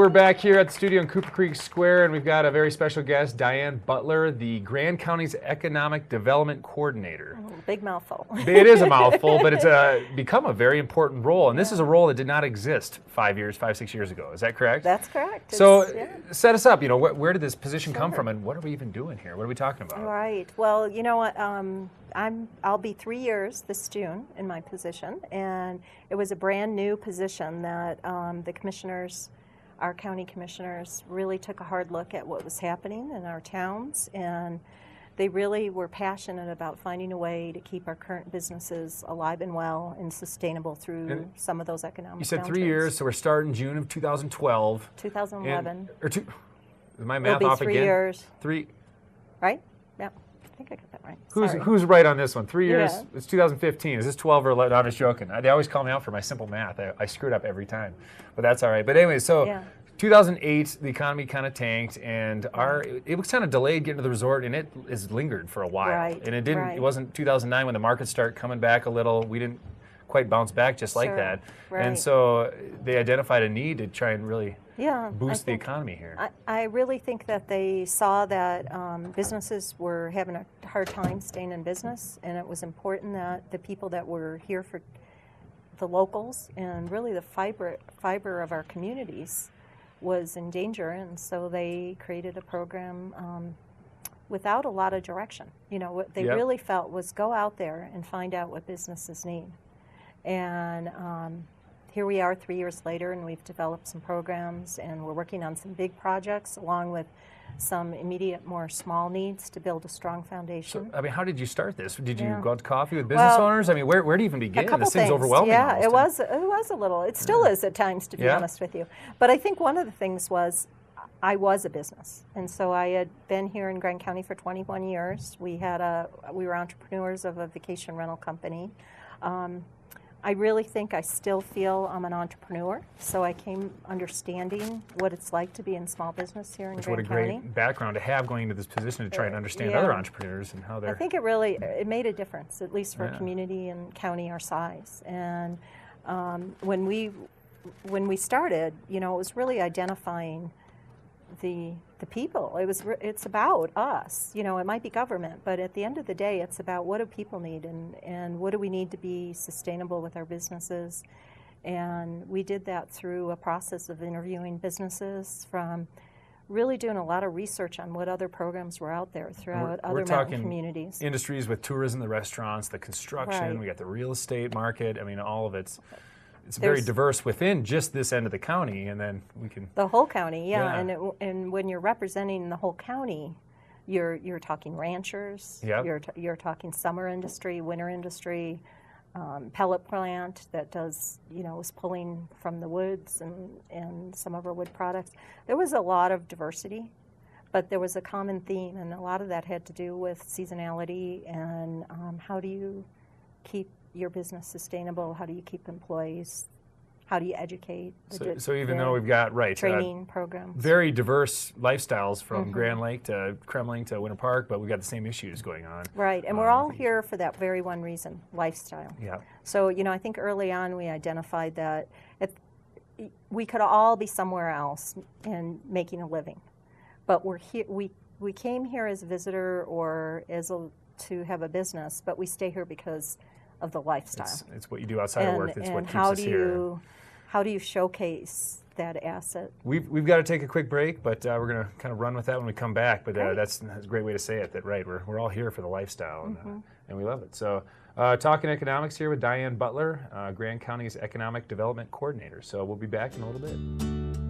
we're back here at the studio in Cooper Creek Square, and we've got a very special guest, Diann Butler, the Grand County's Economic Development Coordinator. Big mouthful. It is a mouthful, but it's become a very important role, and this is a role that did not exist 6 years ago. Is that correct? That's correct. So set us up. You know, where did this position come from, and what are we even doing here? What are we talking about? Right. Well, you know what? I'll be 3 years this June in my position, and it was a brand new position that the commissioners, our county commissioners, really took a hard look at what was happening in our towns, and they really were passionate about finding a way to keep our current businesses alive and well and sustainable through some of those economic You said downturns. 3 years, so we're starting June of 2012. 2011. Is my math It'll be off 3 again? years. Three. Right? Yeah. I think I got that right. Who's right on this one? 3 years. Yeah. It's 2015. Is this 12 or 11? No, I'm just joking. They always call me out for my simple math. I screwed up every time, but that's all right. But anyway, so 2008, the economy kind of tanked, and it was kind of delayed getting to the resort, and it has lingered for a while. Right. And it didn't. It wasn't 2009 when the markets start coming back a little. We didn't quite bounce back just like that. Right. And so they identified a need to try and really boost the think economy here. I really think that they saw that businesses were having a hard time staying in business, and it was important that the people that were here for the locals and really the fiber of our communities was in danger, and so they created a program without a lot of direction. You know, what they really felt was go out there and find out what businesses need. And here we are 3 years later, and we've developed some programs, and we're working on some big projects along with some immediate, more small needs to build a strong foundation. So, I mean, how did you start this? Did you go out to coffee with business owners? I mean, where do you even begin? A couple This seems things. overwhelming. Yeah, it was a little. It still is at times, to be honest with you. But I think one of the things was I was a business, and so I had been here in Grand County for 21 years. We were entrepreneurs of a vacation rental company. I really think I still feel I'm an entrepreneur, so I came understanding what it's like to be in small business here in Grand County. What a great background to have going into this position to try and understand other entrepreneurs and how they're... I think it made a difference, at least for a community and county our size. And when we started, you know, it was really identifying the people. It's about us. You know, it might be government, but at the end of the day, it's about what do people need and what do we need to be sustainable with our businesses. And we did that through a process of interviewing businesses, from really doing a lot of research on what other programs were out there throughout other mountain communities. Industries with tourism, the restaurants, the construction, we got the real estate market. I mean, all of it's very diverse within just this end of the county, and then we can... The whole county, and when you're representing the whole county, you're talking ranchers, you're talking summer industry, winter industry, pellet plant that does, you know, is pulling from the woods and some of our wood products. There was a lot of diversity, but there was a common theme, and a lot of that had to do with seasonality and how do you keep your business sustainable? How do you keep employees? How do you educate? So even though we've got training programs, very diverse lifestyles from Grand Lake to Kremling to Winter Park, but we've got the same issues going on. Right, and we're all here for that very one reason: lifestyle. Yeah. So you know, I think early on we identified that we could all be somewhere else and making a living, but we're here. We came here as a visitor or to have a business, but we stay here because of the lifestyle. It's what you do outside of work. It's what keeps us here. How do you showcase that asset? We've got to take a quick break, but we're going to kind of run with that when we come back. But that's a great way to say it. That we're all here for the lifestyle, and we love it. So talking economics here with Diann Butler, Grand County's Economic Development Coordinator. So we'll be back in a little bit.